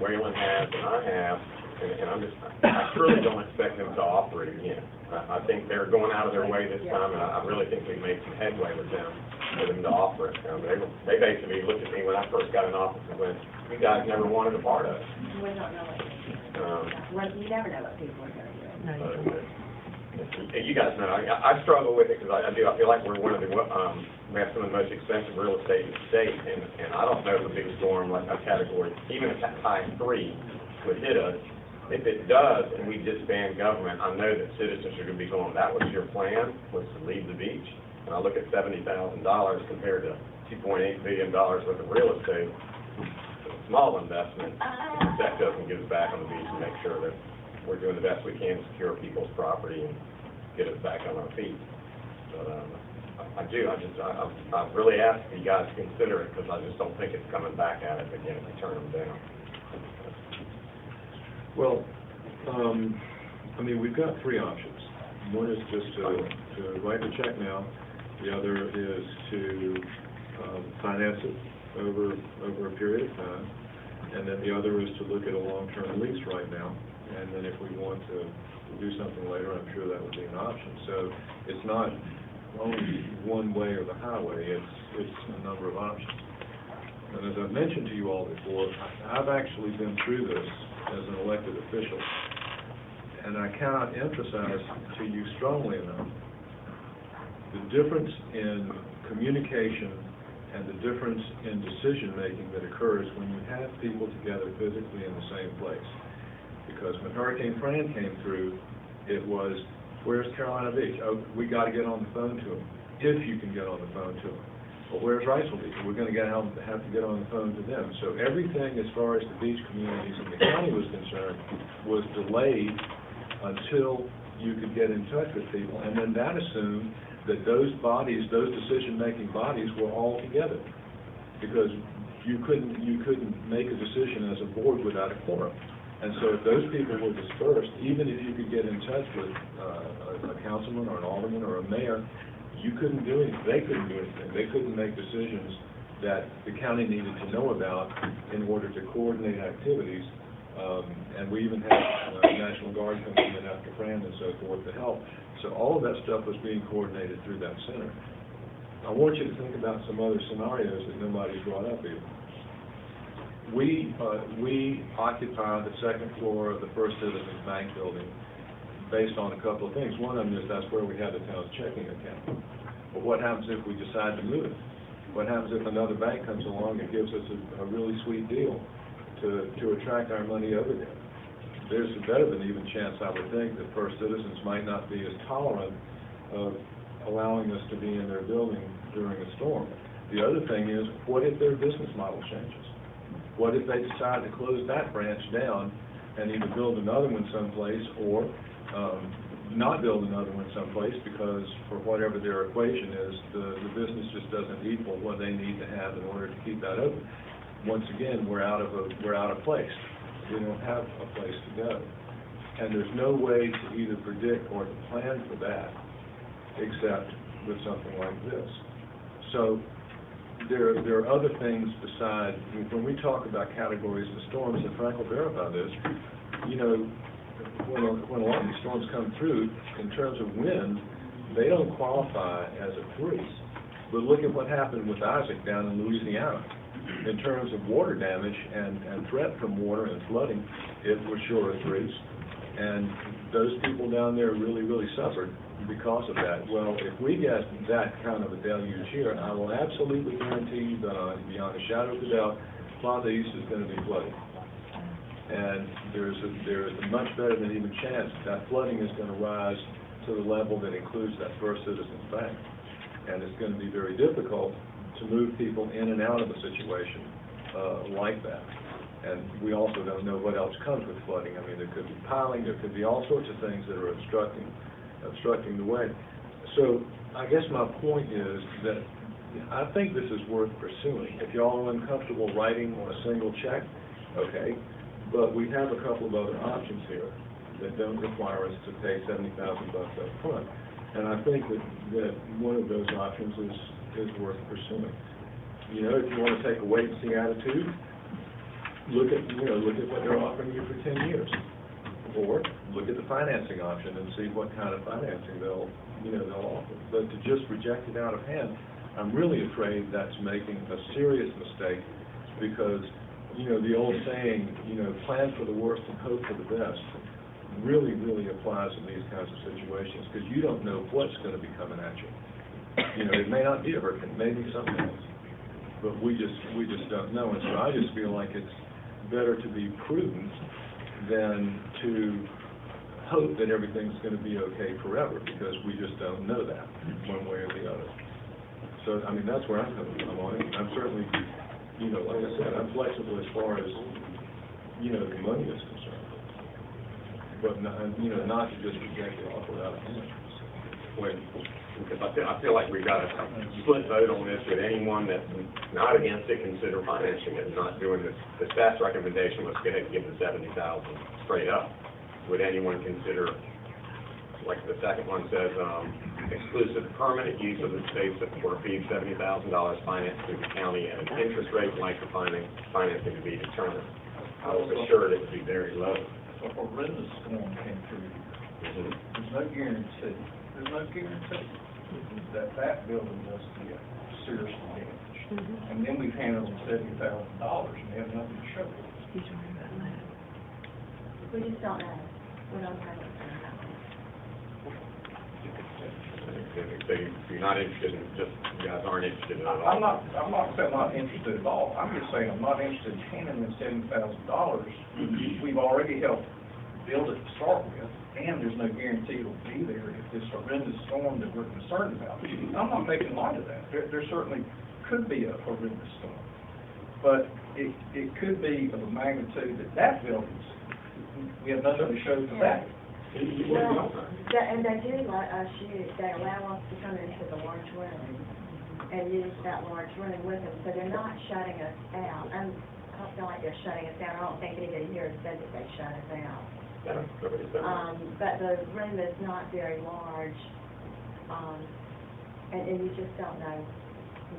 Wayland has and I have, and I truly don't expect them to offer it again. I think they're going out of their way this time, and I really think we've made some headway with them for them to offer it. They basically looked at me when I first got in office and went, "You guys never wanted a part of it." We don't know what you never know what people are going to do. You guys know, I struggle with it because I feel like we're one of the, we have some of the most expensive real estate in the state, and I don't know if a big storm like a category, even a high 3 would hit us. If it does and we disband government, I know that citizens are going to be going, that was your plan, was to leave the beach. And I look at $70,000 compared to $2.8 billion worth of real estate, it's a small investment. Sept doesn't give us back on the beach and make sure that we're doing the best we can to secure people's property and get us back on our feet. But I really ask you guys to consider it because I just don't think it's coming back at it again if we turn them down. Well, I mean, we've got 3 options. One is just to write the check now. The other is to finance it over a period of time. And then the other is to look at a long-term lease right now. And then if we want to do something later, I'm sure that would be an option. So it's not only one way or the highway, it's a number of options. And as I've mentioned to you all before, I've actually been through this as an elected official. And I cannot emphasize to you strongly enough the difference in communication and the difference in decision-making that occurs when you have people together physically in the same place. Because when Hurricane Fran came through, it was, where's Carolina Beach? Oh, we got to get on the phone to them, if you can get on the phone to them. Well, where's Wrightsville Beach? We're going to have to get on the phone to them. So everything as far as the beach communities and the county was concerned was delayed until you could get in touch with people. And then that assumed that those bodies, those decision-making bodies were all together. Because you couldn't make a decision as a board without a quorum. And so if those people were dispersed, even if you could get in touch with a councilman or an alderman or a mayor, you couldn't do anything. They couldn't do anything. They couldn't make decisions that the county needed to know about in order to coordinate activities. And we even had the National Guard coming in after Fran and so forth to help. So all of that stuff was being coordinated through that center. I want you to think about some other scenarios that nobody's brought up either. We occupy the 2nd floor of the First Citizens Bank building based on a couple of things. One of them is that's where we have the town's checking account. But what happens if we decide to move it? What happens if another bank comes along and gives us a really sweet deal to attract our money over there? There's a better than even chance, I would think, that First Citizens might not be as tolerant of allowing us to be in their building during a storm. The other thing is, what if their business model changes? What if they decide to close that branch down and either build another one someplace or not build another one someplace because for whatever their equation is, the business just doesn't equal what they need to have in order to keep that open. Once again, we're out of place. We don't have a place to go. And there's no way to either predict or to plan for that except with something like this. So there are other things besides, when we talk about categories of storms, and Frank will verify this, you know, when a lot of these storms come through, in terms of wind, they don't qualify as a 3. But look at what happened with Isaac down in Louisiana. In terms of water damage and threat from water and flooding, it was sure a 3. And those people down there really, really suffered because of that. Well, if we get that kind of a deluge here, I will absolutely guarantee you that beyond a shadow of a doubt, Plaza East is going to be flooded. And there's a much better than even chance that flooding is going to rise to the level that includes that First Citizens Bank. And it's going to be very difficult to move people in and out of a situation like that. And we also don't know what else comes with flooding. I mean, there could be piling, there could be all sorts of things that are obstructing the way. So I guess my point is that I think this is worth pursuing. If y'all are uncomfortable writing on a single check, okay, but we have a couple of other options here that don't require us to pay $70,000 up front. And I think that one of those options is worth pursuing. You know, if you want to take a wait-and-see attitude, look at what they're offering you for 10 years. Or look at the financing option and see what kind of financing they'll offer. But to just reject it out of hand, I'm really afraid that's making a serious mistake, because, the old saying, plan for the worst and hope for the best, really, really applies in these kinds of situations, because you don't know what's going to be coming at you. It may not be a hurricane, maybe something else, but we just don't know. And so I just feel like it's better to be prudent than to hope that everything's going to be okay forever, because we just don't know that one way or the other. So, that's where I'm coming from on it. I'm certainly, like I said, I'm flexible as far as, the money is concerned. But, not to just reject it off without a hand. Because I feel like we've got a split vote on this, with anyone that's not against it consider financing it, not doing this. The staff's recommendation was go ahead and give the $70,000 straight up. Would anyone consider, like the second one says, exclusive permanent use of the space for a fee of $70,000 financed through the county at an interest rate like the financing to be determined? I was assured it would be very low. A horrendous storm came through. There's no guarantee that building was seriously damaged. And then we've handed them $70,000 and they have nothing to show for it. We just don't know. We don't know what's going to happen. So you're not interested in, you guys aren't interested in it at all? I'm not saying I'm not interested at all. I'm just saying I'm not interested in handing them $70,000. We've already helped build it to start with, and there's no guarantee it'll be there if this horrendous storm that we're concerned about. I'm not making light of that. There certainly could be a horrendous storm, but it could be of a magnitude that building's, we have nothing to show for that. Well, and they do let us use, they allow us to come into the large room and use that large room with them, so they're not shutting us out. I don't feel like they're shutting us down. I don't think anybody here has said that they shut us out. But the room is not very large, and you just don't know,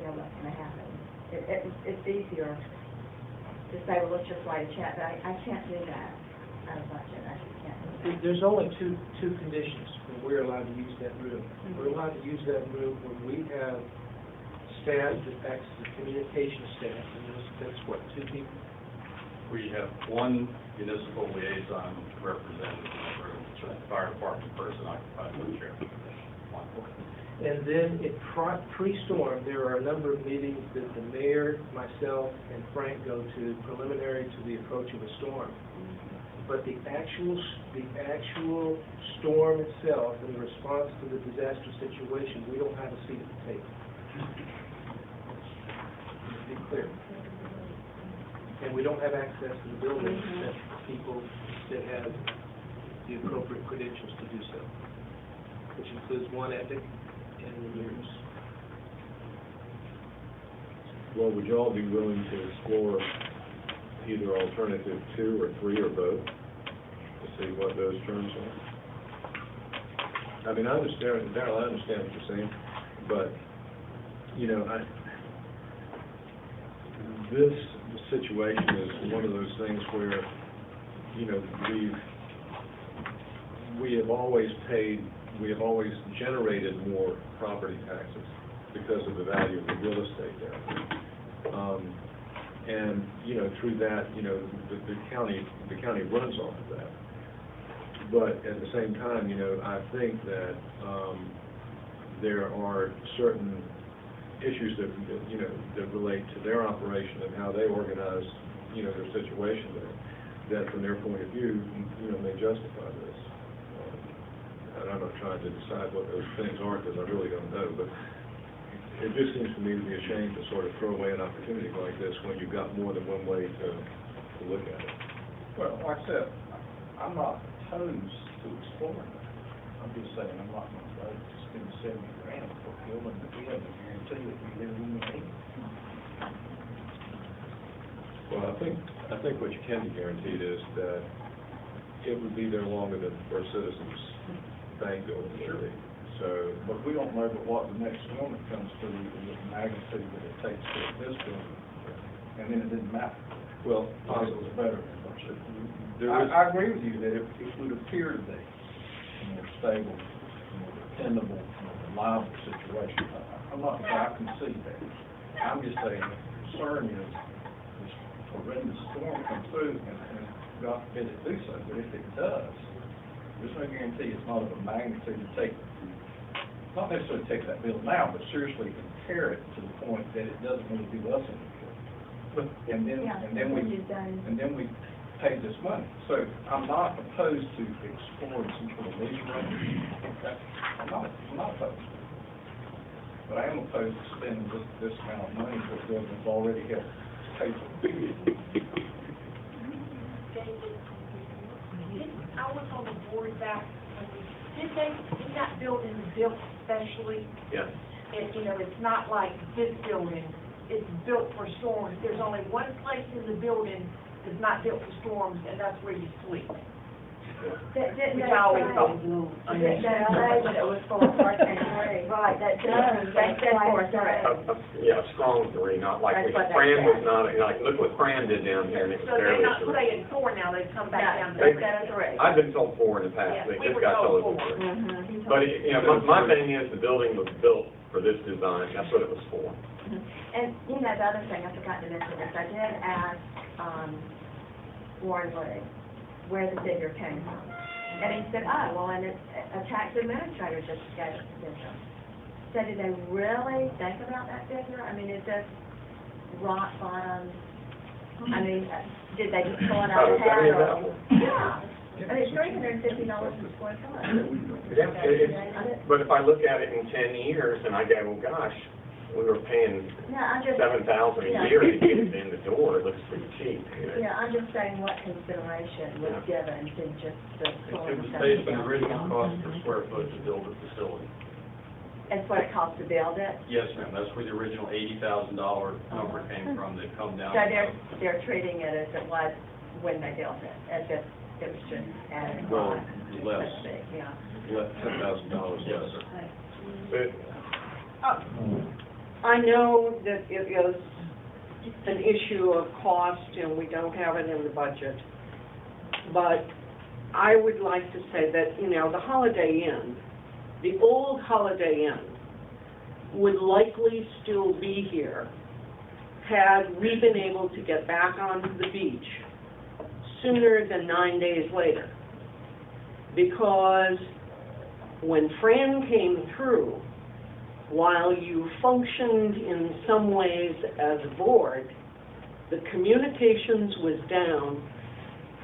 what's going to happen. It's easier to say, well, let's just write a check, but I can't do that out of budget. I just can't do that. There's only two conditions when we're allowed to use that room. We're allowed to use that room when we have staff that acts as a communication staff, and that's what, 2 people? We have one municipal liaison representative in the room, so the fire department person occupies one chair. And then pre-storm, there are a number of meetings that the mayor, myself, and Frank go to preliminary to the approach of a storm. But the actual storm itself and the response to the disaster situation, we don't have a seat at the table. Let's be clear. And we don't have access to the building except people that have the appropriate credentials to do so, which includes one ethic and yours. Well, would you all be willing to explore either alternative 2 or 3 or both to see what those terms are? I understand, Darrell, I understand what you're saying, but, this situation is one of those things where, we have always generated more property taxes because of the value of the real estate there. And, through that, the county runs off of that. But at the same time, I think that there are certain issues that relate to their operation and how they organize, their situation there, that from their point of view, may justify this. And I'm not trying to decide what those things are, because I really don't know, but it just seems to me to be a shame to sort of throw away an opportunity like this when you've got more than one way to look at it. Well, like I said, I'm not opposed to exploring that. I'm just saying I'm not going to vote to spend $70,000 for a building that we have a guarantee that we live in the need. Well, I think what you can be guaranteed is that it would be there longer than First Citizens Bank building will be. So, but we don't know what the next storm that comes through, the magnitude that it takes to hit this building, and then it didn't matter. Well, possibly better. there is, I agree with you that it would appear to be a more stable, more dependable, more reliable situation. I can see that. I'm just saying, the concern is this horrendous storm comes through, and God forbid it do so, but if it does, there's no guarantee it's not of a magnitude to take, not necessarily take that bill now, but seriously impair it to the point that it doesn't really do us any good. And then we pay this money. So I'm not opposed to exploring some sort of lease rate. I'm not opposed to it. But I am opposed to spending this amount of money that the government's already helped pay for. I was on the board back when is that building built specially? Yes. It's not like this building, it's built for storms. There's only one place in the building that's not built for storms, and that's where you sleep. Didn't Which I always thought. Didn't they say that it was for Hurricane 3? Right, that does. They said for 3. Yeah, a strong 3, not like, That's what they Fran was said. not, like, look what Fran did down here, and it was So they're barely not 3. saying 4 now, they've come back down to They- 3. I've been told 4 in the past, Yeah, they we just were got told told 4. 4. But, my thing is, the building was built for this design, that's what it was for. And, the other thing, I forgot to mention this, I did ask, Warren Lee where the figure came from. And he said, and it's a tax administrator just gave it to them. So did they really think about that figure? I mean, is this rock bottom? I mean, did they just pull it out of the hat? Yeah. I mean, $350 a square foot. Yeah, but if I look at it in 10 years, and I go, well, gosh, we were paying Yeah, I'm just. $7,000 a year to get it in the door, it looks pretty cheap. Yeah, I'm just saying what consideration was given to just the It was based on the original cost per square foot to build the facility. That's what it costs to build it? Yes, ma'am, that's where the original $80,000 number came from that come down. So they're treating it as it was when they built it, as if it was just added Well, on. less. so to speak, yeah. left $10,000 Yes, sir. But I know that it is an issue of cost and we don't have it in the budget, but I would like to say that, the Holiday Inn, the old Holiday Inn, would likely still be here had we been able to get back onto the beach sooner than 9 days later. Because when Fran came through, while you functioned in some ways as a board, the communications was down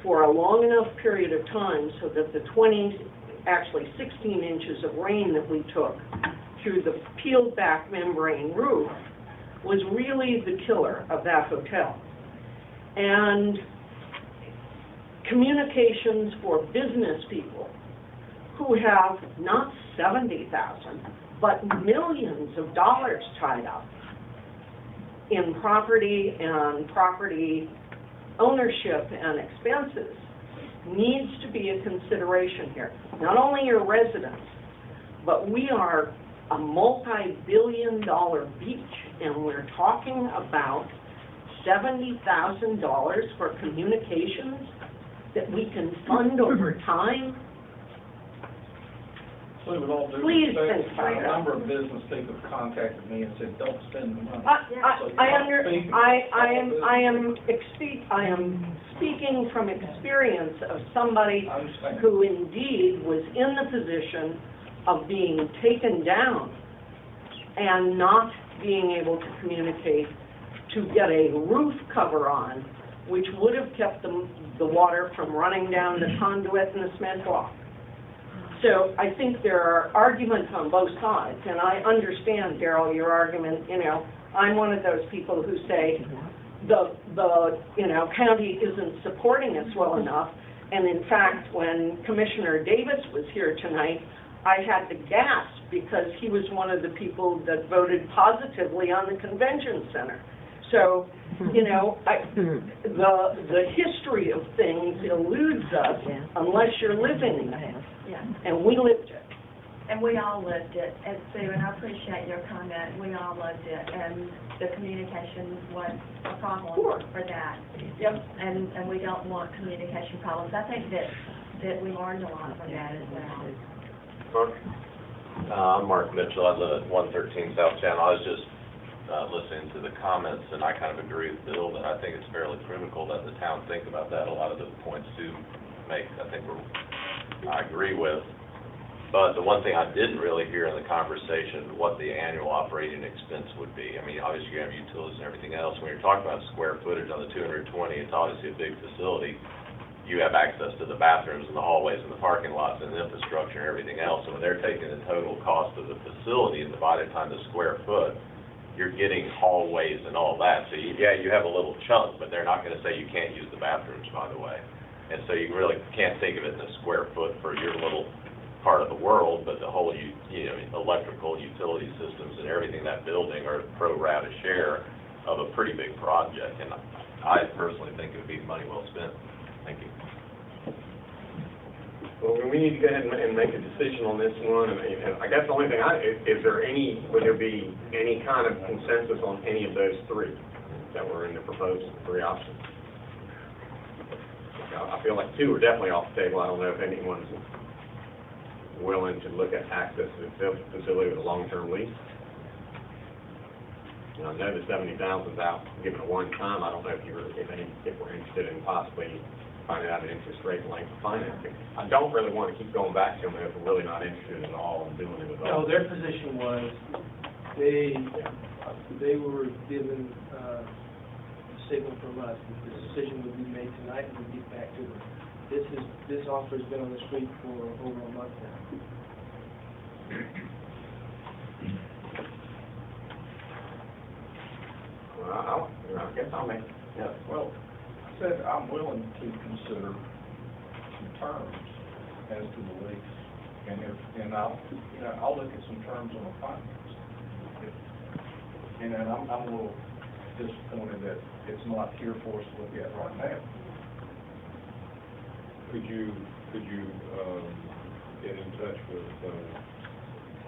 for a long enough period of time so that the 16 inches of rain that we took through the peeled back membrane roof was really the killer of that hotel. And communications for business people who have not 70,000, but millions of dollars tied up in property and property ownership and expenses needs to be a consideration here. Not only your residents, but we are a multi-billion-dollar beach, and we're talking about $70,000 for communications that we can fund over time. So with all due Please respect, think about a that. number of business people contacted me and said, don't spend the money. I am speaking from experience of somebody I understand. who indeed was in the position of being taken down and not being able to communicate to get a roof cover on, which would have kept the water from running down the conduit and the cement walk. So I think there are arguments on both sides, and I understand, Darrell, your argument. I'm one of those people who say the county isn't supporting us well enough, and in fact, when Commissioner Davis was here tonight, I had to gasp because he was one of the people that voted positively on the convention center. So, the history of things eludes us unless you're living it. Yeah. And we lived it. And we all lived it, and Sue, and I appreciate your comment, we all lived it, and the communication was a problem Sure. for that. Yep. And we don't want communication problems. I think that we learned a lot from that as well. Mark? I'm Mark Mitchell, I live at 113 South Channel. I was just listening to the comments, and I kind of agree with Bill that I think it's fairly critical that the town think about that. A lot of the points to make, I agree with. But the one thing I didn't really hear in the conversation, what the annual operating expense would be. I mean, obviously you have utilities and everything else. When you're talking about square footage on the 220, it's obviously a big facility. You have access to the bathrooms and the hallways and the parking lots and the infrastructure and everything else. So when they're taking the total cost of the facility and divided times the square foot, you're getting hallways and all that. So you have a little chunk, but they're not going to say you can't use the bathrooms, by the way. And so you really can't think of it in a square foot for your little part of the world, but the whole, electrical, utility systems and everything, that building are pro rata share of a pretty big project. And I personally think it would be money well spent. Thank you. Well, we need to go ahead and make a decision on this one, and I guess the only thing would there be any kind of consensus on any of those three that were in the proposed three options? I feel like two are definitely off the table. I don't know if anyone's willing to look at access to the facility with a long-term lease. And I know the 70,000 is out, given a one-time. I don't know if we're interested in possibly finding out an interest rate and length of financing. I don't really want to keep going back to them if we're really not interested at all in doing it at all. No, their position was, they were given a signal from us that the decision would be made tonight and we'd get back to them. This offer's been on the street for over a month now. Well, I guess I'll make, yeah. Well, I said I'm willing to consider some terms as to the lease, and I'll look at some terms on the finance. And I'm a little disappointed that it's not here for us to look at right now. Could you get in touch with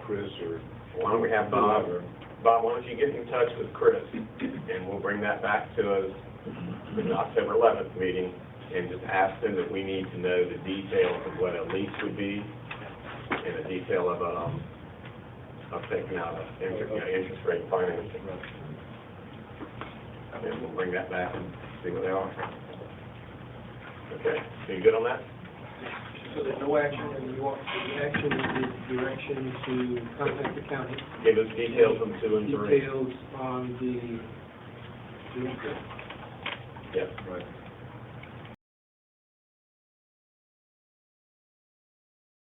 Chris or? Why don't we have Bob? Bob, why don't you get in touch with Chris, and we'll bring that back to us in the October 11th meeting, and just ask them that we need to know the details of what a lease would be, and the detail of taking out interest rate financing. And we'll bring that back and see what they are. Okay, so you good on that? So there's no action, and you want, the action is direction to contact the county. Give us details on 2 and 3. Details on the Yep. Right.